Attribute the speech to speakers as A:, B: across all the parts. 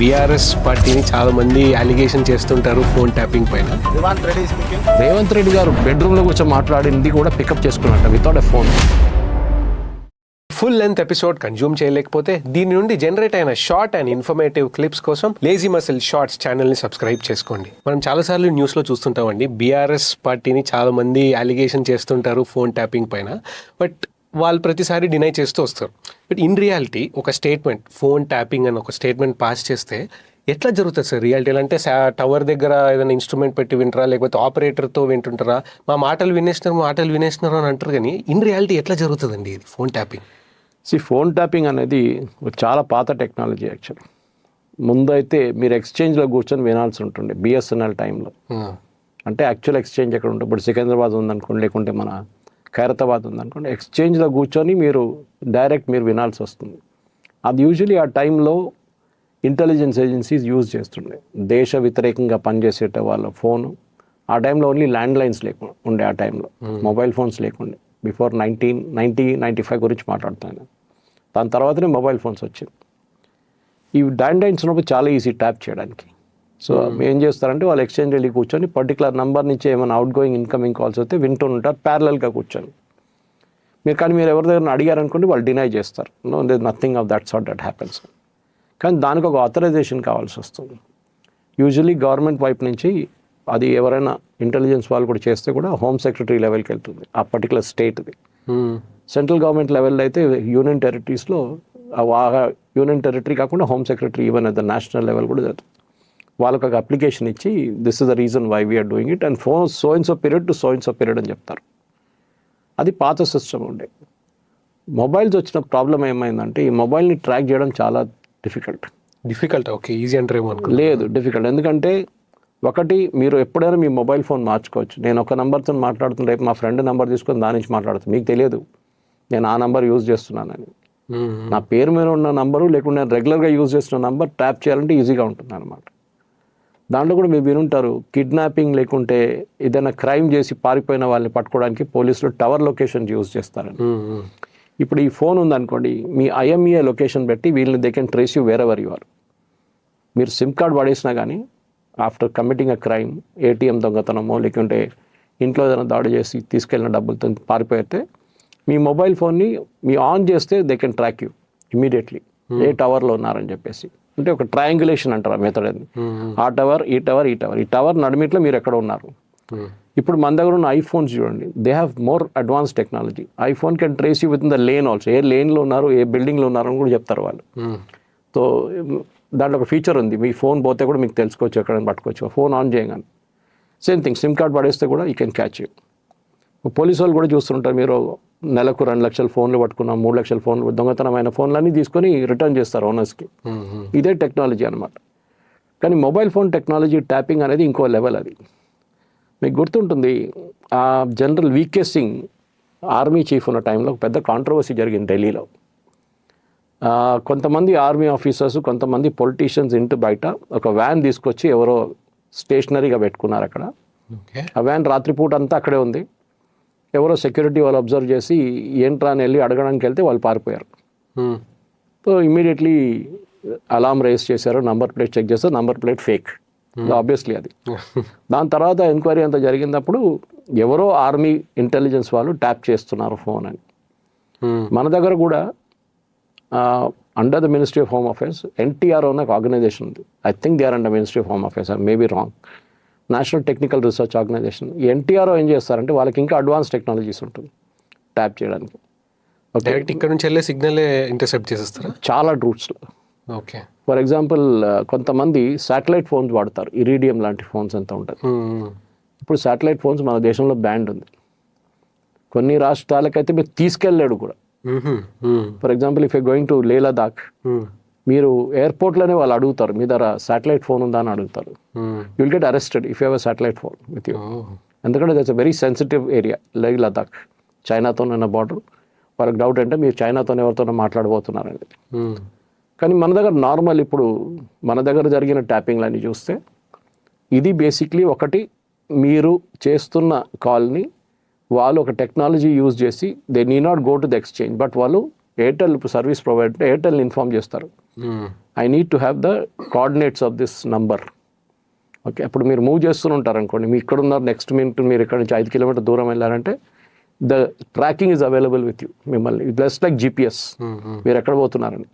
A: BRS పార్టీని చాలా మంది అలిగేషన్ చేస్తుంటారు ఫోన్ ట్యాపింగ్ పైన.
B: రేవంత్ రెడ్డి గారు బెడ్రూమ్ లో కూర్చొని మాట్లాడింది కూడా పికప్ చేసుకున్నట్ట without a phone.
A: Full length episode consume చేయలేకపోతే దీని నుండి జనరేట్ అయిన షార్ట్ అండ్ ఇన్ఫర్మేటివ్ క్లిప్స్ కోసం లేజీ మసిల్ షార్ట్స్ ఛానల్ ని సబ్స్క్రైబ్ చేసుకోండి. మనం చాలాసార్లు న్యూస్ లో చూస్తుంటామండి, బీఆర్ఎస్ పార్టీని చాలా మంది అలిగేషన్ చేస్తుంటారు ఫోన్ ట్యాపింగ్ పైన. బట్ వాళ్ళు ప్రతిసారి డినై చేస్తూ వస్తారు. బట్ ఇన్ రియాలిటీ ఒక స్టేట్మెంట్, ఫోన్ ట్యాపింగ్ అని ఒక స్టేట్మెంట్ పాస్ చేస్తే ఎట్లా జరుగుతుంది సార్ రియాలిటీలో? అంటే టవర్ దగ్గర ఏదైనా ఇన్స్ట్రుమెంట్ పెట్టి వింటారా, లేకపోతే ఆపరేటర్తో వింటుంటారా? మా మాటలు వినేస్తున్నారు అని అంటారు, కానీ ఇన్ రియాలిటీ ఎట్లా జరుగుతుందండి ఇది ఫోన్ ట్యాపింగ్?
B: ఫోన్ ట్యాపింగ్ అనేది చాలా పాత టెక్నాలజీ యాక్చువల్లీ. ముందు అయితే మీరు ఎక్స్చేంజ్లో కూర్చొని వినాల్సి ఉంటుండే బిఎస్ఎన్ఎల్ టైంలో. అంటే యాక్చువల్ ఎక్స్చేంజ్ ఎక్కడ ఉంటుంది, ఇప్పుడు సికింద్రాబాద్ ఉందనుకోండి, లేకుంటే మన ఖైరతాబాద్ ఉందనుకోండి, ఎక్స్చేంజ్లో కూర్చొని మీరు డైరెక్ట్ వినాల్సి వస్తుంది. అది యూజువలీ ఆ టైంలో ఇంటెలిజెన్స్ ఏజెన్సీస్ యూజ్ చేస్తుండే, దేశ వ్యతిరేకంగా పనిచేసేట వాళ్ళ ఫోను. ఆ టైంలో ఓన్లీ ల్యాండ్ లైన్స్ లేకుండా ఉండే, ఆ టైంలో మొబైల్ ఫోన్స్ లేకుండే. బిఫోర్ 1995 గురించి మాట్లాడుతాను. దాని తర్వాతనే మొబైల్ ఫోన్స్ వచ్చింది. ఈ ల్యాండ్ లైన్స్ ఉన్నప్పుడు చాలా ఈజీ ట్యాప్ చేయడానికి. సో ఏం చేస్తారంటే వాళ్ళు ఎక్స్చేంజ్ వెళ్ళి కూర్చొని పర్టికులర్ నెంబర్ నుంచి ఏమైనా అవుట్ గోయింగ్ ఇన్కమింగ్ కాల్స్ అయితే వింటూ ఉంటారు ప్యారలల్గా కూర్చొని. మీరు ఎవరి దగ్గర అడిగారనుకోండి, వాళ్ళు డినై చేస్తారు, no there nothing of that sort that happens. కానీ దానికి ఒక ఆథరైజేషన్ కావాల్సి వస్తుంది. యూజువలీ గవర్నమెంట్ వైపు నుంచి అది ఎవరైనా ఇంటెలిజెన్స్ వాళ్ళు కూడా చేస్తే కూడా హోమ్ సెక్రటరీ లెవెల్కి వెళ్తుంది ఆ పర్టికులర్ స్టేట్ది. సెంట్రల్ గవర్నమెంట్ లెవెల్లో అయితే యూనియన్ టెరిటరీస్లో యూనియన్ టెరిటరీ కాకుండా home secretary even at the national level కూడా జరుగుతుంది. వాళ్ళకి ఒక అప్లికేషన్ ఇచ్చి this is the reason why we are doing it and from so in so period to so in so period అని చెప్తారు. అది పాత సిస్టమ్ ఉండే. మొబైల్స్ వచ్చిన ప్రాబ్లం ఏమైందంటే ఈ మొబైల్ని ట్రాక్ చేయడం చాలా డిఫికల్ట్.
A: ఓకే, ఈజీ అంటారేమో.
B: లేదు, డిఫికల్ట్. ఎందుకంటే ఒకటి, మీరు ఎప్పుడైనా మీ మొబైల్ ఫోన్ మార్చుకోవచ్చు. నేను ఒక నెంబర్తో మాట్లాడుతున్న రేపు మా ఫ్రెండ్ నెంబర్ తీసుకొని దాని నుంచి మాట్లాడుతాను, మీకు తెలియదు నేను ఆ నెంబర్ యూజ్ చేస్తున్నానని. నా పేరు మీద ఉన్న నంబరు లేకుంటే నేను రెగ్యులర్గా యూజ్ చేస్తున్న నెంబర్ ట్యాప్ చేయాలంటే ఈజీగా ఉంటుంది అనమాట. దాంట్లో కూడా మీరు వినుంటారు, కిడ్నాపింగ్ లేకుంటే ఏదైనా క్రైమ్ చేసి పారిపోయిన వాళ్ళని పట్టుకోవడానికి పోలీసులు టవర్ లొకేషన్ యూజ్ చేస్తారని. ఇప్పుడు ఈ ఫోన్ ఉందనుకోండి, మీ ఐఎంఈఏ లొకేషన్ పెట్టి వీళ్ళని they can trace you wherever you are. మీరు సిమ్ కార్డ్ వాడేసినా కానీ after committing a crime, ATM దొంగతనమో లేకుంటే ఇంట్లో ఏదైనా దాడి చేసి తీసుకెళ్ళిన డబ్బులతో పారిపోతే మీ మొబైల్ ఫోన్ని మీ ఆన్ చేస్తే they can track you immediately ఏ టవర్లో ఉన్నారని చెప్పేసి. అంటే ఒక ట్రయాంగులేషన్ అంటారు ఆ మెథడ్ అది. ఆ టవర్, ఈ టవర్ నడిమిట్లో మీరు ఎక్కడ ఉన్నారు. ఇప్పుడు మన దగ్గర ఉన్న ఐఫోన్స్ చూడండి, they have more advance technology. IPhone can trace you within the lane also, ఏ లేన్లో ఉన్నారు, ఏ బిల్డింగ్లో ఉన్నారు అని కూడా చెప్తారు వాళ్ళు. సో దాంట్లో ఒక ఫీచర్ ఉంది, మీ ఫోన్ పోతే కూడా మీకు తెలుసుకోవచ్చు, ఎక్కడైనా పట్టుకోవచ్చు. ఫోన్ ఆన్ చేయగానే సేమ్ థింగ్, సిమ్ కార్డ్ పడేస్తే కూడా you can catch you. Police వాళ్ళు కూడా చూస్తుంటారు, మీరు నెలకు 2 లక్షల ఫోన్లు పట్టుకున్నాం, 3 లక్షల ఫోన్లు, దొంగతనమైన ఫోన్లన్నీ తీసుకొని రిటర్న్ చేస్తారు ఓనర్స్కి. ఇదే టెక్నాలజీ అనమాట. కానీ మొబైల్ ఫోన్ టెక్నాలజీ ట్యాపింగ్ అనేది ఇంకో లెవెల్. అది మీకు గుర్తుంటుంది, ఆ జనరల్ వీకే సింగ్ ఆర్మీ చీఫ్ ఉన్న టైంలో ఒక పెద్ద కాంట్రవర్సీ జరిగింది ఢిల్లీలో. కొంతమంది ఆర్మీ ఆఫీసర్స్, కొంతమంది పొలిటీషియన్స్ ఇంటి బయట ఒక వ్యాన్ తీసుకొచ్చి ఎవరో స్టేషనరీగా పెట్టుకున్నారు అక్కడ. ఆ వ్యాన్ రాత్రిపూట అంతా అక్కడే ఉంది. ఎవరో సెక్యూరిటీ వాళ్ళు అబ్జర్వ్ చేసి ఏంట్రా అని వెళ్ళి అడగడానికి వెళ్తే వాళ్ళు పారిపోయారు. సో ఇమీడియట్లీ అలారం రేస్ చేశారు, నంబర్ ప్లేట్ చెక్ చేస్తే నంబర్ ప్లేట్ ఫేక్, ఆబ్వియస్లీ అది. దాని తర్వాత ఎంక్వైరీ అంతా జరిగినప్పుడు ఎవరో ఆర్మీ ఇంటెలిజెన్స్ వాళ్ళు ట్యాప్ చేస్తున్నారు ఫోన్ అని. మన దగ్గర కూడా under the ministry of home affairs NTRO అనే ఒక ఆర్గనైజేషన్ ఉంది. I think they are under ministry of home affairs, I may be wrong. National technical research organisation. NTRO ఏం చేస్తారంటే వాళ్ళకి ఇంకా అడ్వాన్స్ టెక్నాలజీస్ ఉంటుంది ట్యాప్ చేయడానికి.
A: డైరెక్ట్ ఇక్కడ నుంచి వెళ్ళే సిగ్నల్ ఇంటర్సెప్ట్ చేసేస్తారా
B: చాలా రూట్స్లో.
A: ఓకే,
B: ఫర్ ఎగ్జాంపుల్ కొంతమంది శాటిలైట్ ఫోన్స్ వాడతారు, ఇరీడియం లాంటి ఫోన్స్ ఎంత ఉంటుంది. ఇప్పుడు శాటిలైట్ ఫోన్స్ మన దేశంలో బ్యాండ్ ఉంది. కొన్ని రాష్ట్రాలకైతే మీరు తీసుకెళ్ళలేడు కూడా. For example if you going to Leh Ladakh, మీరు ఎయిర్పోర్ట్లోనే వాళ్ళు అడుగుతారు, మీ దగ్గర శాటిలైట్ ఫోన్ ఉందా అని అడుగుతారు. You will get arrested if you have a satellite phone with you. ఎందుకంటే that's a very sensitive area, Leh Ladakh, చైనాతో ఉన్న బార్డర్. వాళ్ళకి డౌట్ అంటే మీరు చైనాతోనే ఎవరితోనో మాట్లాడబోతున్నారండి. కానీ మన దగ్గర నార్మల్, ఇప్పుడు మన దగ్గర జరిగిన ట్యాపింగ్లన్నీ చూస్తే ఇది బేసిక్లీ ఒకటి, మీరు చేస్తున్న కాల్ని వాళ్ళు ఒక టెక్నాలజీ యూజ్ చేసి they need not go to the exchange, but వాళ్ళు ఎయిర్టెల్ సర్వీస్ ప్రొవైడర్ ఎయిర్టెల్ని ఇన్ఫార్మ్ చేస్తారు, I need to have the coordinates of this number. Okay, అప్పుడు మీరు మూవ్ చేస్తూ ఉంటారు అనుకోండి, మీ ఇక్కడ ఉన్నారు, నెక్స్ట్ మినిట్ మీరు ఇక్కడ నుంచి 5 కిలోమీటర్ దూరం వెళ్ళారంటే the tracking is available with you, మిమ్మల్ని జస్ట్ లైక్ GPS, మీరు ఎక్కడ పోతున్నారని.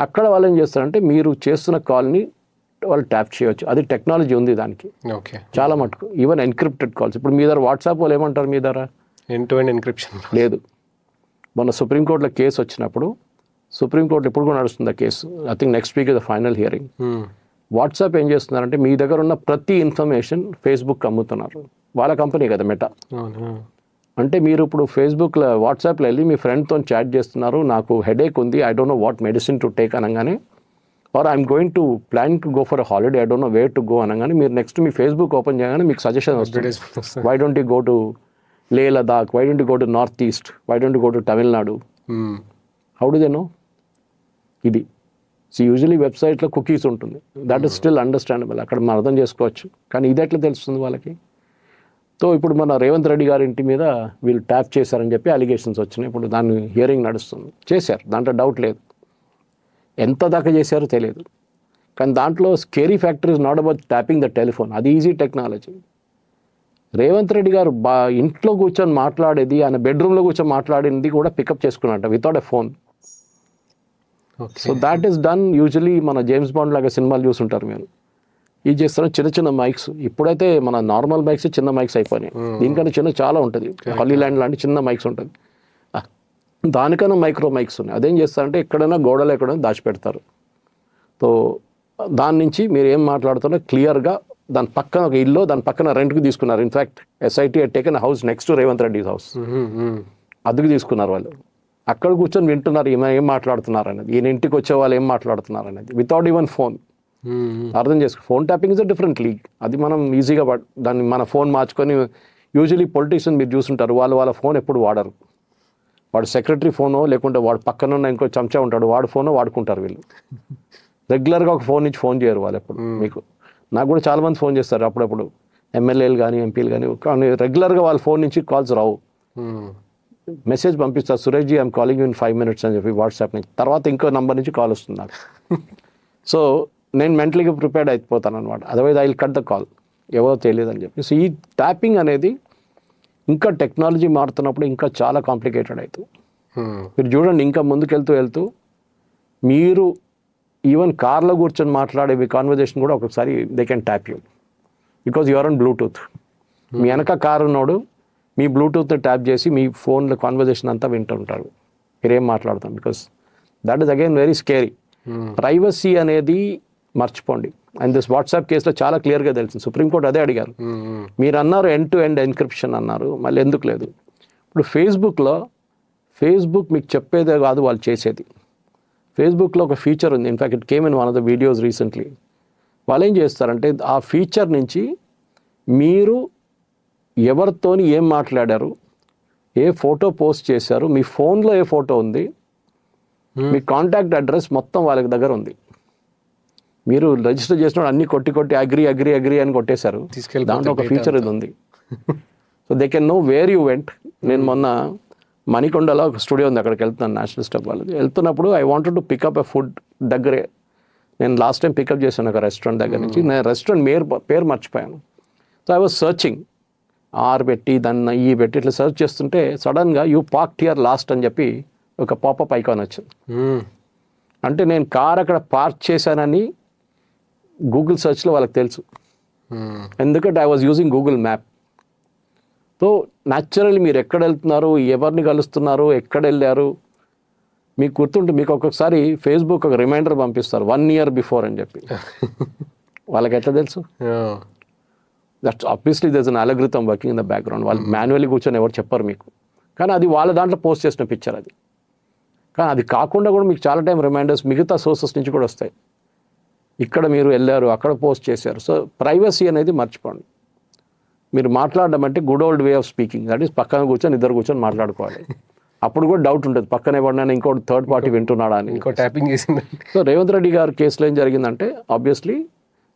B: అక్కడ వాళ్ళు ఏం చేస్తారంటే మీరు చేస్తున్న కాల్ని వాళ్ళు ట్యాప్ చేయవచ్చు. అది టెక్నాలజీ ఉంది దానికి
A: ఓకే,
B: చాలా మటుకు. ఈవెన్ ఎన్క్రిప్టెడ్ కాల్స్, ఇప్పుడు మీ దగ్గర వాట్సాప్ వాళ్ళు ఏమంటారు, మీ దగ్గర
A: ఎండ్ టు ఎండ్ ఎన్క్రిప్షన్
B: లేదు. మొన్న సుప్రీంకోర్టులో కేసు వచ్చినప్పుడు, సుప్రీంకోర్టు ఎప్పుడు కూడా నడుస్తుంది ఆ case, I think next week is the final hearing. WhatsApp ఏం చేస్తున్నారంటే మీ దగ్గర ఉన్న ప్రతి ఇన్ఫర్మేషన్ ఫేస్బుక్ అమ్ముతున్నారు, వాళ్ళ కంపెనీ కదా మెటా. అంటే మీరు ఇప్పుడు ఫేస్బుక్లో వాట్సాప్లో వెళ్ళి మీ ఫ్రెండ్తో చాట్ చేస్తున్నారు, నాకు హెడేక్ ఉంది, I don't know what medicine to take అనగానే, or I'm going to plan to go for a holiday, I don't know where to go అనగానే మీరు నెక్స్ట్ మీ ఫేస్బుక్ ఓపెన్ చేయగానే మీకు సజెషన్ వస్తుంది, why don't you go to Leh Ladakh, why don't you go to north east, why don't you go to Tamil Nadu. How do they know? ఇది usually వెబ్సైట్లో cookies ఉంటుంది, that is still understandable, అక్కడ మనం అర్థం చేసుకోవచ్చు. కానీ ఇది ఎట్లా తెలుస్తుంది వాళ్ళకి? సో ఇప్పుడు మన రేవంత్ రెడ్డి గారి ఇంటి మీద వీళ్ళు ట్యాప్ చేశారని చెప్పి అలిగేషన్స్ వచ్చినాయి. ఇప్పుడు దాన్ని హియరింగ్ నడుస్తుంది. చేశారు, దాంట్లో డౌట్ లేదు. ఎంత దాకా చేశారో తెలియదు. కానీ దాంట్లో scary factor is not about tapping the telephone, అది ఈజీ టెక్నాలజీ. రేవంత్ రెడ్డి గారు ఇంట్లో కూర్చొని మాట్లాడేది, ఆయన బెడ్రూమ్లో కూర్చొని మాట్లాడింది కూడా పికప్ చేసుకున్నట్ట without a phone. So that is done usually. మన జేమ్స్ బాండ్ లాగా సినిమాలు చూసుంటారు మీరు, ఇది చేస్తున్న చిన్న చిన్న మైక్స్. ఇప్పుడైతే మన నార్మల్ మైక్స్ చిన్న మైక్స్ అయిపోయినాయి, దీనికన్నా చిన్న చాలా ఉంటుంది, హాలీల్యాండ్ లాంటి చిన్న మైక్స్ ఉంటుంది, దానికన్నా మైక్రో మైక్స్ ఉన్నాయి. అదేం చేస్తారంటే ఎక్కడైనా గోడలు ఎక్కడైనా దాచిపెడతారు. సో దాని నుంచి మీరు ఏం మాట్లాడుతున్నా క్లియర్గా, దాని పక్కన ఒక ఇల్లు, దాని పక్కన రెంట్కి తీసుకున్నారు. In fact SIT had taken a house next to Revanth Reddy's house, అద్దెకు తీసుకున్నారు వాళ్ళు. అక్కడ కూర్చొని వింటున్నారు ఈమె ఏం మాట్లాడుతున్నారు అనేది, ఈయన ఇంటికి వచ్చే వాళ్ళు ఏం మాట్లాడుతున్నారు అనేది, వితౌట్ ఈవెన్ ఫోన్. అర్థం చేసుకో, phone tapping is a different league. అది మనం ఈజీగా దాన్ని మన ఫోన్ మార్చుకొని, యూజువలీ పొలిటీషియన్ మీరు చూసుంటారు, వాళ్ళ ఫోన్ ఎప్పుడు వాడరు. వాడు సెక్రటరీ ఫోనో లేకుంటే వాడు పక్కన ఉన్న ఇంకో చెంచా ఉంటాడు, వాడు ఫోనో వాడుకుంటారు వీళ్ళు. రెగ్యులర్గా ఒక ఫోన్ నుంచి ఫోన్ చేయరు వాళ్ళు ఎప్పుడు. మీకు నాకు కూడా చాలామంది ఫోన్ చేస్తారు అప్పుడప్పుడు, ఎమ్మెల్యేలు కానీ ఎంపీలు కానీ రెగ్యులర్గా వాళ్ళ ఫోన్ నుంచి కాల్స్ రావు. మెసేజ్ పంపిస్తారు, Suresh ji I'm calling you in 5 minutes అని చెప్పి వాట్సాప్ నుంచి. తర్వాత ఇంకో నంబర్ నుంచి కాల్ వస్తుంది నాకు. సో నేను మెంటలీగా ప్రిపేర్డ్ అయిపోతాను అనమాట, otherwise I will cut the call, ఎవరో తెలియదు అని చెప్పి. సో ఈ ట్యాపింగ్ అనేది ఇంకా టెక్నాలజీ మారుతున్నప్పుడు ఇంకా చాలా కాంప్లికేటెడ్ అవుతుంది. మీరు చూడండి, ఇంకా ముందుకెళ్తూ మీరు ఈవెన్ కార్లో కూర్చొని మాట్లాడే మీ కాన్వర్జేషన్ కూడా ఒక్కొక్కసారి they can tap you, because you are on Bluetooth. మీ వెనక కారు ఉన్నాడు, మీ బ్లూటూత్ని ట్యాప్ చేసి మీ ఫోన్లో కాన్వర్జేషన్ అంతా వింటుంటారు, మీరేం మాట్లాడతాం. Because that is again very scary. Privacy అనేది మర్చిపోండి. అండ్ దిస్ వాట్సాప్ కేసులో చాలా క్లియర్గా తెలిసింది, సుప్రీంకోర్టు అదే అడిగారు. మీరు అన్నారు ఎండ్ టు ఎండ్ ఎన్క్రిప్షన్ అన్నారు, మళ్ళీ ఎందుకు లేదు? ఇప్పుడు ఫేస్బుక్ మీకు చెప్పేదే కాదు, వాళ్ళు చేసేది. ఫేస్బుక్లో ఒక ఫీచర్ ఉంది, in fact it came in one of the videos recently. వాళ్ళు ఏం చేస్తారంటే ఆ ఫీచర్ నుంచి మీరు ఎవరితోని ఏం మాట్లాడారు, ఏ ఫోటో పోస్ట్ చేశారు, మీ ఫోన్లో ఏ ఫోటో ఉంది, మీ కాంటాక్ట్ అడ్రస్ మొత్తం వాళ్ళకి దగ్గర ఉంది. మీరు రిజిస్టర్ చేసినప్పుడు అన్ని కొట్టి అగ్రి అని కొట్టేశారు. దాంట్లో ఒక ఫీచర్ ఇది ఉంది. So they can know where you went. నేను మొన్న మణికొండలో ఒక స్టూడియో ఉంది, అక్కడికి వెళ్తున్నాను, నేషనల్ స్టాఫ్ వాళ్ళది. వెళ్తున్నప్పుడు I wanted to pick up a food దగ్గరే. నేను లాస్ట్ టైం పికప్ చేశాను ఒక రెస్టారెంట్ దగ్గర నుంచి. నేను రెస్టారెంట్ పేరు మర్చిపోయాను. సో ఐ వాజ్ సర్చింగ్, పెట్టి దాన్ని పెట్టి ఇట్లా సర్చ్ చేస్తుంటే సడన్గా యూ పార్క్డ్ హియర్ లాస్ట్ అని చెప్పి ఒక పాపప్ ఐకాన్ వచ్చింది. అంటే నేను కార్ అక్కడ పార్క్ చేశానని గూగుల్ సర్చ్లో వాళ్ళకి తెలుసు, ఎందుకంటే I was using Google map. So naturally మీరు ఎక్కడ వెళ్తున్నారు, ఎవరిని కలుస్తున్నారు, ఎక్కడ వెళ్ళారు మీకు గుర్తుంటే, మీకు ఒక్కొక్కసారి ఫేస్బుక్ ఒక రిమైండర్ పంపిస్తారు 1 year బిఫోర్ అని చెప్పి. వాళ్ళకి ఎట్లా తెలుసు? That's obviously there is an algorithm working in the background. వాళ్ళు మాన్యువల్లీ కూర్చొని ఎవరు చెప్పరు మీకు, కానీ అది వాళ్ళ దాంట్లో పోస్ట్ చేసిన పిక్చర్ అది. కానీ అది కాకుండా కూడా మీకు చాలా టైం రిమైండర్స్ మిగతా సోర్సెస్ నుంచి కూడా వస్తాయి. ఇక్కడ మీరు వెళ్ళారు, అక్కడ పోస్ట్ చేశారు. సో ప్రైవసీ అనేది మర్చిపోండి. మీరు మాట్లాడడం అంటే good old way of speaking, that is పక్కన కూర్చొని ఇద్దరు కూర్చొని మాట్లాడుకోవాలి. అప్పుడు కూడా డౌట్ ఉంటుంది, పక్కన ఎవరినైనా ఇంకో థర్డ్ పార్టీ వింటున్నాడా అని.
A: ఇంకో ట్యాపింగ్ చేసింది.
B: సో రేవంత్ రెడ్డి గారి కేసులో ఏం జరిగిందంటే, ఆబ్వియస్లీ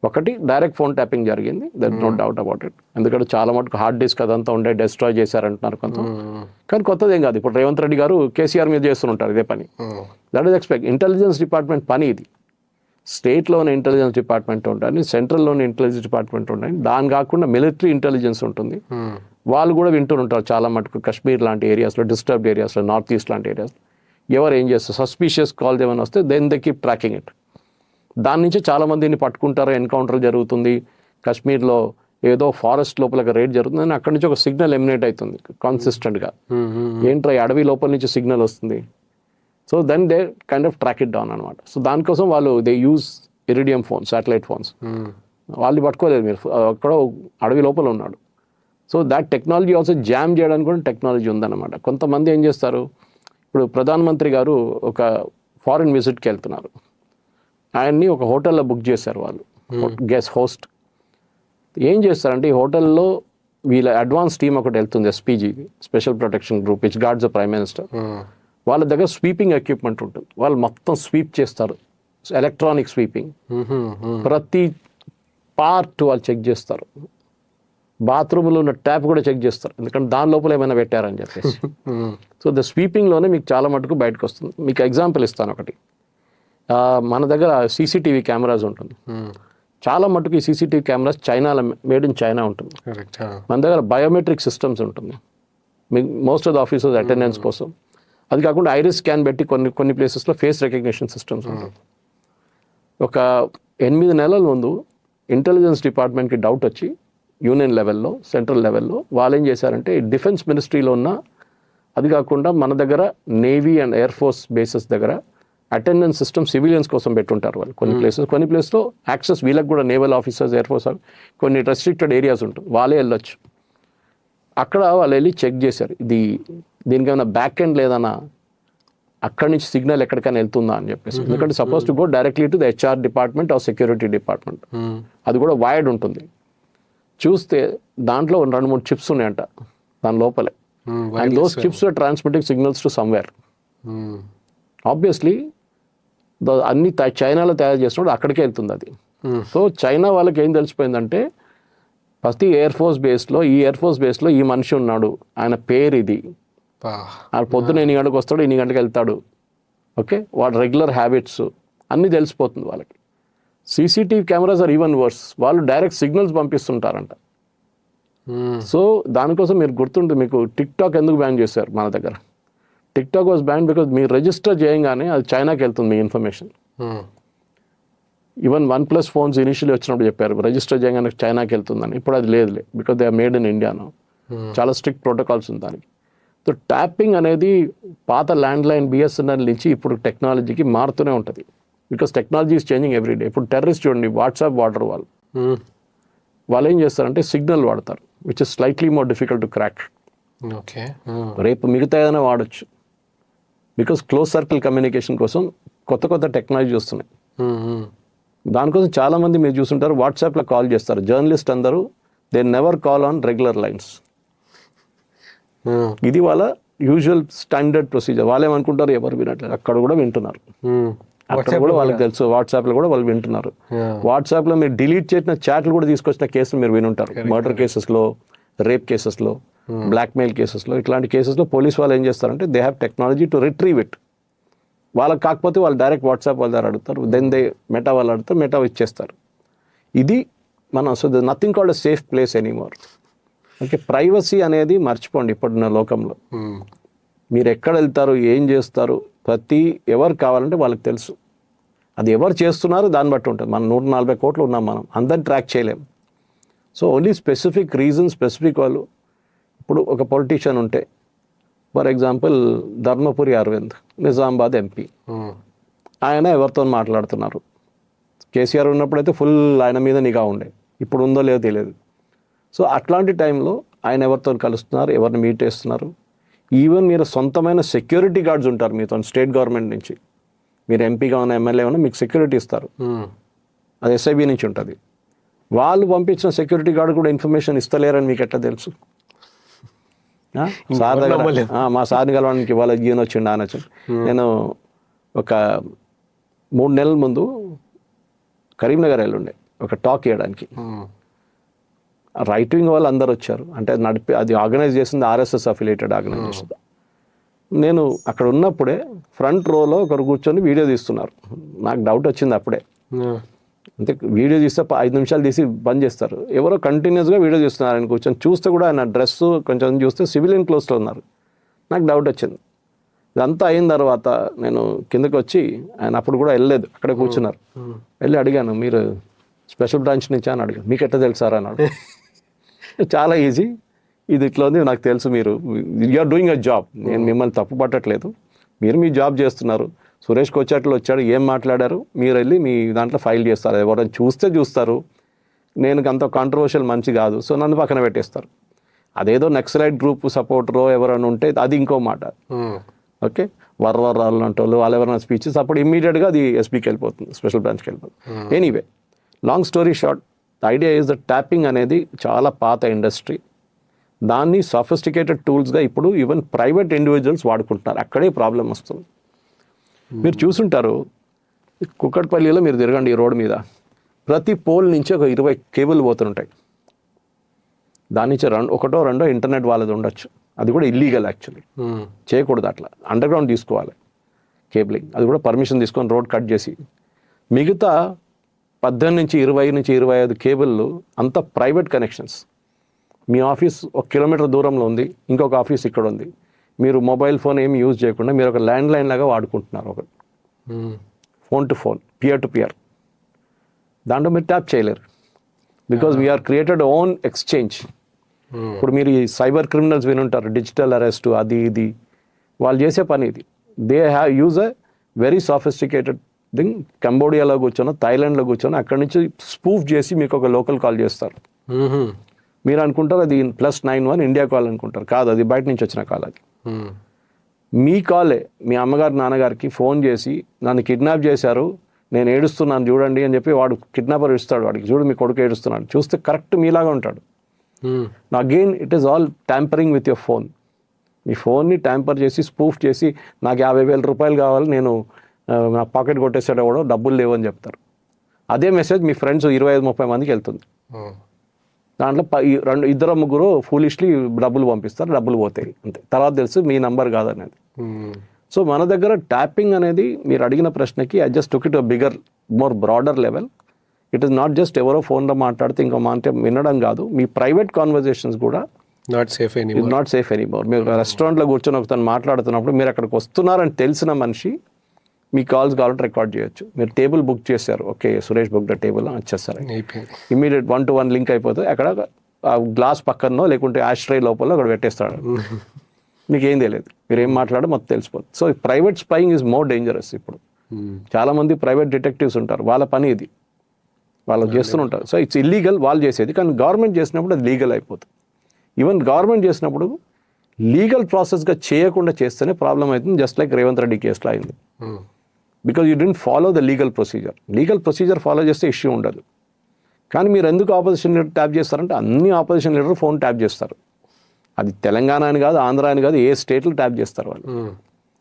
B: ఒకటి డైరెక్ట్ ఫోన్ ట్యాపింగ్ జరిగింది, that no doubt about it. ఎందుకంటే చాలా మటుకు హార్డ్ డిస్క్ అదంతా ఉండే డెస్ట్రాయ్ చేశారంటున్నారు కొంత. కానీ కొత్తది ఏం కాదు. ఇప్పుడు రేవంత్ రెడ్డి గారు కేసీఆర్ మీద చేస్తుంటారు ఇదే పని. That is expect. Intelligence department పని ఇది. స్టేట్లోని ఇంటెలిజెన్స్ డిపార్ట్మెంట్ ఉంటుంది, సెంట్రల్లోని ఇంటెలిజెన్స్ డిపార్ట్మెంట్ ఉంటుంది, దాని కాకుండా మిలిటరీ ఇంటెలిజెన్స్ ఉంటుంది. వాళ్ళు కూడా వింటుంటారు చాలా మటుకు కాశ్మీర్ లాంటి ఏరియాస్లో, డిస్టర్బ్డ్ ఏరియాస్లో, నార్త్ ఈస్ట్ లాంటి ఏరియాస్లో ఎవరు ఏం చేస్తారు, సస్పీషియస్ కాల్స్ ఏమైనా వస్తే then they keep tracking it. దాని నుంచి చాలామందిని పట్టుకుంటారు, ఎన్కౌంటర్ జరుగుతుంది. కాశ్మీర్లో ఏదో ఫారెస్ట్ లోపల రేడ్ జరుగుతుంది అని అక్కడి నుంచి ఒక సిగ్నల్ ఎమినేట్ అవుతుంది కన్సిస్టెంట్గా. ఏంట్రా ఈ అడవి లోపల నుంచి సిగ్నల్ వస్తుంది. So then they kind of track it down అనమాట. సో దానికోసం వాళ్ళు they use iridium phones, satellite phones. వాళ్ళు పట్టుకోలేదు, మీరు అక్కడ అడవి లోపల ఉన్నాడు. So that technology also jam చేయడానికి కూడా టెక్నాలజీ ఉందన్నమాట. కొంతమంది ఏం చేస్తారు, ఇప్పుడు ప్రధానమంత్రి గారు ఒక ఫారిన్ విజిట్కి వెళ్తున్నారు, ఆయన్ని ఒక హోటల్లో బుక్ చేశారు వాళ్ళు, గెస్ట్ హోస్ట్. ఏం చేస్తారంటే ఈ హోటల్లో వీళ్ళ అడ్వాన్స్ టీమ్ ఒకటి వెళ్తుంది, SPG, special protection group, which guards the prime minister. వాళ్ళ దగ్గర స్వీపింగ్ ఎక్విప్మెంట్ ఉంటుంది, వాళ్ళు మొత్తం స్వీప్ చేస్తారు, ఎలక్ట్రానిక్ స్వీపింగ్. ప్రతి పార్ట్ వాళ్ళు చెక్ చేస్తారు, బాత్రూంలో ఉన్న ట్యాప్ కూడా చెక్ చేస్తారు, ఎందుకంటే దాని లోపల ఏమైనా పెట్టారని చెప్పేసి. సో ద స్వీపింగ్లోనే మీకు చాలా మటుకు బయటకు వస్తుంది. మీకు ఎగ్జాంపుల్ ఇస్తాను ఒకటి. మన దగ్గర సీసీటీవీ కెమెరాస్ ఉంటుంది, చాలా మటుకు ఈ సీసీటీవీ కెమెరాస్ చైనాలో, మేడ్ ఇన్ చైనా ఉంటుంది. మన దగ్గర బయోమెట్రిక్ సిస్టమ్స్ ఉంటుంది most of the officers attendance కోసం. అది కాకుండా ఐరిస్ స్కాన్ పెట్టి కొన్ని ప్లేసెస్లో ఫేస్ రికగ్నిషన్ సిస్టమ్స్ ఉంటాయి. ఒక 8 నెలల ముందు ఇంటెలిజెన్స్ డిపార్ట్మెంట్కి డౌట్ వచ్చి యూనియన్ లెవెల్లో, సెంట్రల్ లెవెల్లో వాళ్ళు ఏం చేశారంటే డిఫెన్స్ మినిస్ట్రీలో ఉన్న, అది కాకుండా మన దగ్గర navy and air force bases దగ్గర అటెండెన్స్ సిస్టమ్ సివిలియన్స్ కోసం పెట్టుంటారు వాళ్ళు. కొన్ని ప్లేస్లో యాక్సెస్ వీళ్ళకి కూడా, నేవల్ ఆఫీసర్స్, ఎయిర్ ఫోర్స్, కొన్ని రెస్ట్రిక్టెడ్ ఏరియాస్ ఉంటుంది, వాళ్ళే వెళ్ళొచ్చు. అక్కడ వాళ్ళు వెళ్ళి చెక్ చేశారు, దీనికి ఏమైనా బ్యాక్ ఎండ్ లేదన్నా, అక్కడి నుంచి సిగ్నల్ ఎక్కడికైనా వెళ్తుందా అని చెప్పేసి. ఎందుకంటే suppose to go directly to the HR department or security department. అది కూడా వైర్డ్ ఉంటుంది. చూస్తే దాంట్లో 2-3 చిప్స్ ఉన్నాయంట దాని లోపలే. And those chips are transmitting signals to somewhere. Obviously అన్ని చైనాలో తయారు చేసినప్పుడు అక్కడికే వెళ్తుంది అది. సో చైనా వాళ్ళకి ఏం తెలిసిపోయిందంటే, ప్రతి ఎయిర్ ఫోర్స్ బేస్లో ఈ మనిషి ఉన్నాడు, ఆయన పేరు ఇది, ఆ పొద్దున 8 గంటలకు వస్తాడు, 8 గంటలకు వెళ్తాడు, ఓకే, వాడు రెగ్యులర్ హ్యాబిట్స్ అన్నీ తెలిసిపోతుంది వాళ్ళకి. CCTV cameras are even worse, వాళ్ళు డైరెక్ట్ సిగ్నల్స్ పంపిస్తుంటారంట. సో దానికోసం మీరు గుర్తుంటుంది, మీకు టిక్టాక్ ఎందుకు బ్యాన్ చేశారు మన దగ్గర? టిక్టాక్ వాజ్ బ్యాన్ బికాజ్ మీరు రిజిస్టర్ చేయగానే అది చైనాకి వెళ్తుంది మీ information. Even OnePlus phones initially వచ్చినప్పుడు చెప్పారు రిజిస్టర్ చేయగానే చైనాకి వెళ్తుందని. ఇప్పుడు అది లేదులే, because they are made in ఇండియాను. చాలా స్ట్రిక్ట్ ప్రోటోకాల్స్ ఉంది దానికి. సో ట్యాపింగ్ అనేది పాత ల్యాండ్లైన్ బిఎస్ఎన్ఎల్ నుంచి ఇప్పుడు టెక్నాలజీకి మారుతూనే ఉంటుంది, because technology is changing everyday. ఇప్పుడు టెర్రరిస్ట్ చూడండి, వాట్సాప్ వాడరు వాళ్ళు ఏం చేస్తారంటే సిగ్నల్ వాడతారు, which is slightly more difficult to crack.
A: Okay,
B: రేపు మిగతా ఏదైనా వాడచ్చు, బికాస్ క్లోజ్ సర్కిల్ కమ్యూనికేషన్ కోసం కొత్త టెక్నాలజీ వస్తున్నాయి. దానికోసం చాలామంది మీరు చూస్తుంటారు వాట్సాప్లో కాల్ చేస్తారు. జర్నలిస్ట్ అందరూ they never call on regular lines. ఇది వాళ్ళ యూజువల్ స్టాండర్డ్ ప్రొసీజర్. వాళ్ళు ఏమనుకుంటారు, ఎవరు వినట్లేదు, అక్కడ కూడా వింటున్నారు, అక్కడ కూడా వాళ్ళకి తెలుసు. వాట్సాప్లో కూడా వాళ్ళు వింటున్నారు. వాట్సాప్లో మీరు డిలీట్ చేసిన చాట్లు కూడా తీసుకొచ్చిన కేసులు మీరు వినుంటారు. మర్డర్ కేసెస్లో, రేప్ కేసెస్లో, బ్లాక్మెయిల్ కేసెస్లో, ఇట్లాంటి కేసెస్లో పోలీస్ వాళ్ళు ఏం చేస్తారంటే they have technology to retrieve it. వాళ్ళకి కాకపోతే వాళ్ళు డైరెక్ట్ వాట్సాప్ వాళ్ళ దగ్గర అడుగుతారు, దెన్ దే మెటా వాళ్ళు అడుగుతారు, మెటా ఇచ్చేస్తారు. ఇది మనం so the nothing called a safe place anymore. Okay, privacy అనేది మర్చిపోండి ఇప్పుడున్న లోకంలో. మీరు ఎక్కడ వెళ్తారు, ఏం చేస్తారు, ఎవరు కావాలంటే వాళ్ళకి తెలుసు. అది ఎవరు చేస్తున్నారు దాన్ని బట్టి ఉంటుంది. మనం 140 కోట్లు ఉన్నాం, మనం అందరిని ట్రాక్ చేయలేం. So only specific reason, specific వాళ్ళు. ఇప్పుడు ఒక పొలిటీషియన్ ఉంటే, for example Dharmapuri Arvind, Nizamabad MP, ఆయన ఎవరితో మాట్లాడుతున్నారు. కేసీఆర్ ఉన్నప్పుడైతే ఫుల్ ఆయన మీద నిఘా ఉండే, ఇప్పుడు ఉందో లేదో తెలియదు. సో అట్లాంటి టైంలో ఆయన ఎవరితో కలుస్తున్నారు, ఎవరిని మీట్ చేస్తున్నారు. ఈవెన్ మీరు సొంతమైన సెక్యూరిటీ గార్డ్స్ ఉంటారు మీతో, స్టేట్ గవర్నమెంట్ నుంచి. మీరు ఎంపీగా ఉన్న, ఎమ్మెల్యే ఉన్న, మీకు సెక్యూరిటీ ఇస్తారు, అది ఎస్ఐబి నుంచి ఉంటుంది. వాళ్ళు పంపించిన సెక్యూరిటీ గార్డు కూడా ఇన్ఫర్మేషన్ ఇస్తలేరని మీకు ఎట్లా తెలుసు? సార్ దగ్గర మా సార్ని కలవడానికి వాళ్ళ ఈయన వచ్చిండు, ఆయన వచ్చిండు. నేను ఒక 3 నెలల ముందు కరీంనగర్ వెళ్ళుండే, ఒక టాక్ ఇవ్వడానికి. రైట్ వింగ్ వాళ్ళు అందరు వచ్చారు, అంటే అది ఆర్గనైజ్ చేసింది ఆర్ఎస్ఎస్ అఫిలియేటెడ్ ఆర్గనైజేషన్. నేను అక్కడ ఉన్నప్పుడే ఫ్రంట్ రోలో ఒకరు కూర్చొని వీడియో తీస్తున్నారు. నాకు డౌట్ వచ్చింది అప్పుడే. అంటే వీడియో తీస్తే 5 నిమిషాలు తీసి బంద్ చేస్తారు. ఎవరో కంటిన్యూస్గా వీడియో తీస్తున్నారు ఆయన కూర్చొని. చూస్తే కూడా ఆయన డ్రెస్ కొంచెం చూస్తే సివిలియన్ క్లోత్స్లో ఉన్నారు. నాకు డౌట్ వచ్చింది. ఇదంతా అయిన తర్వాత నేను కిందకి వచ్చి, ఆయన అప్పుడు కూడా వెళ్ళలేదు, అక్కడే కూర్చున్నారు. వెళ్ళి అడిగాను, మీరు స్పెషల్ బ్రాంచ్ నుంచి అని అడిగాను. మీకు ఎట్లా తెలుసు సార్ అన్నాడు. చాలా ఈజీ, ఇది ఇట్లా ఉంది, నాకు తెలుసు, మీరు ఆర్ డూయింగ్ అ జాబ్, నేను మిమ్మల్ని తప్పు పట్టట్లేదు, మీరు మీ జాబ్ చేస్తున్నారు. సురేష్ కొచ్చాట్లో వచ్చాడు, ఏం మాట్లాడారు, మీరు వెళ్ళి మీ దాంట్లో ఫైల్ చేస్తారు, ఎవరైనా చూస్తారు. నేను అంత కాంట్రవర్షియల్ మనిషి కాదు, సో నన్ను పక్కన పెట్టేస్తారు. అదేదో నక్సలైట్ గ్రూప్ సపోర్టరో ఎవరైనా ఉంటే అది ఇంకో మాట. ఓకే, వర్రాలు అంటే వాళ్ళు ఎవరైనా స్పీచెస్ అప్పుడు ఇమ్మీడియట్గా అది ఎస్పీకి వెళ్ళిపోతుంది, స్పెషల్ బ్రాంచ్కి వెళ్ళిపోతుంది. Anyway, long story short, the idea is the tapping అనేది చాలా పాత ఇండస్ట్రీ. దాన్ని సఫిస్టికేటెడ్ టూల్స్గా ఇప్పుడు ఈవెన్ ప్రైవేట్ ఇండివిజువల్స్ వాడుకుంటున్నారు. అక్కడే ప్రాబ్లం వస్తుంది. మీరు చూసుంటారు, కుక్కట్పల్లిలో మీరు తిరగండి, ఈ రోడ్ మీద ప్రతి పోల్ నుంచి ఒక 20 కేబుల్ పోతుంటాయి. దాని నుంచి ఒకటో రెండో ఇంటర్నెట్ వాళ్ళది ఉండొచ్చు, అది కూడా ఇల్లీగల్ యాక్చువల్లీ, చేయకూడదు అట్లా. అండర్ గ్రౌండ్ తీసుకోవాలి కేబులింగ్, అది కూడా పర్మిషన్ తీసుకొని రోడ్ కట్ చేసి. మిగతా 18 నుంచి 20 నుంచి 25 కేబుల్లు అంతా ప్రైవేట్ కనెక్షన్స్. మీ ఆఫీస్ 1 కిలోమీటర్ దూరంలో ఉంది, ఇంకొక ఆఫీస్ ఇక్కడ ఉంది. మీరు మొబైల్ ఫోన్ ఏమి యూజ్ చేయకుండా మీరు ఒక ల్యాండ్ లైన్ లాగా వాడుకుంటున్నారు, ఒకటి phone to phone, peer to peer. దాంట్లో మీరు ట్యాప్ చేయలేరు, because we are created own exchange. ఇప్పుడు మీరు ఈ సైబర్ క్రిమినల్స్ వినుంటారు, డిజిటల్ అరెస్ట్, అది ఇది, వాళ్ళు చేసే పని ఇది. They have use a very sophisticated thing. కంబోడియాలో కూర్చొని, థాయిలాండ్లో కూర్చొని అక్కడి నుంచి స్పూఫ్ చేసి మీకు ఒక లోకల్ కాల్ చేస్తారు. మీరు అనుకుంటారు అది +91 ఇండియా కాల్ అనుకుంటారు, కాదు, అది బయట నుంచి వచ్చిన కాల్. అది మీ కాలే. మీ అమ్మగారు నాన్నగారికి ఫోన్ చేసి నన్ను కిడ్నాప్ చేశారు, నేను ఏడుస్తున్నాను చూడండి అని చెప్పి వాడు కిడ్నాపర్ ఇస్తాడు వాడికి, చూడు మీ కొడుకు ఏడుస్తున్నాడు, చూస్తే కరెక్ట్ మీలాగా ఉంటాడు. Again it is all tampering with your phone. మీ ఫోన్ని ట్యాంపర్ చేసి స్పూఫ్ చేసి నాకు 50,000 రూపాయలు కావాలి, నేను నా పాకెట్ కొట్టేసాడు కూడా, డబ్బులు లేవు అని చెప్తారు. అదే మెసేజ్ మీ ఫ్రెండ్స్ 25-30 మందికి వెళ్తుంది. దాంట్లో 2-3 ఫూలిష్లీ డబ్బులు పంపిస్తారు, డబ్బులు పోతాయి అంతే. తర్వాత తెలుసు మీ నంబర్ కాదనేది. సో మన దగ్గర ట్యాపింగ్ అనేది, మీరు అడిగిన ప్రశ్నకి I just took it bigger more broader level. It is not just ఎవరో ఫోన్లో మాట్లాడితే ఇంకో మాట వినడం కాదు, మీ ప్రైవేట్ కాన్వర్జేషన్స్ కూడా నాట్ సేఫ్ ఎనీమోర్. మీరు రెస్టారెంట్లో కూర్చొని ఒకతను మాట్లాడుతున్నప్పుడు మీరు అక్కడికి వస్తున్నారని తెలిసిన మనిషి మీ కాల్స్ కావాలంటే రికార్డ్ చేయొచ్చు. మీరు టేబుల్ బుక్ చేశారు, okay Suresh book the table వచ్చేస్తారు, ఇమీడియట్ 1-to-1 లింక్ అయిపోతుంది. అక్కడ ఆ గ్లాస్ పక్కనో లేకుంటే ఆశ్రయ లోపల అక్కడ పెట్టేస్తాడు, మీకు ఏం తెలియదు, మీరు ఏం మాట్లాడో మొత్తం తెలిసిపోతుంది. So private spying is more dangerous. ఇప్పుడు చాలామంది ప్రైవేట్ డిటెక్టివ్స్ ఉంటారు, వాళ్ళ పని ఇది, వాళ్ళు చేస్తుంటారు. సో ఇట్స్ ఇల్లీగల్ వాళ్ళు చేసేది, కానీ గవర్నమెంట్ చేసినప్పుడు అది లీగల్ అయిపోతుంది. ఈవెన్ గవర్నమెంట్ చేసినప్పుడు లీగల్ ప్రాసెస్గా చేయకుండా చేస్తేనే ప్రాబ్లం అవుతుంది. జస్ట్ లైక్ రేవంత్ రెడ్డి కేసులో అయింది, because you didn't follow the legal procedure follow చేస్తే ఇష్యూ ఉండదు. కానీ మీరు ఎందుకు ఆపోజిషన్ లీడర్ ట్యాప్ చేస్తారంటే అన్ని ఆపోజిషన్ లీడర్ ఫోన్ ట్యాప్ చేస్తారు. అది తెలంగాణ అని కాదు, ఆంధ్ర అని కాదు, ఏ స్టేట్లో ట్యాప్ చేస్తారు వాళ్ళు.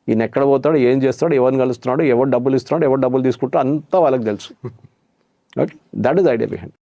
B: ఈయన ఎక్కడ పోతాడు, ఏం చేస్తాడు, ఎవరిని కలుస్తున్నాడు, ఎవరు డబ్బులు ఇస్తున్నాడు, ఎవరు డబ్బులు తీసుకుంటాడు, అంతా వాళ్ళకి తెలుసు. Okay, that is idea behind.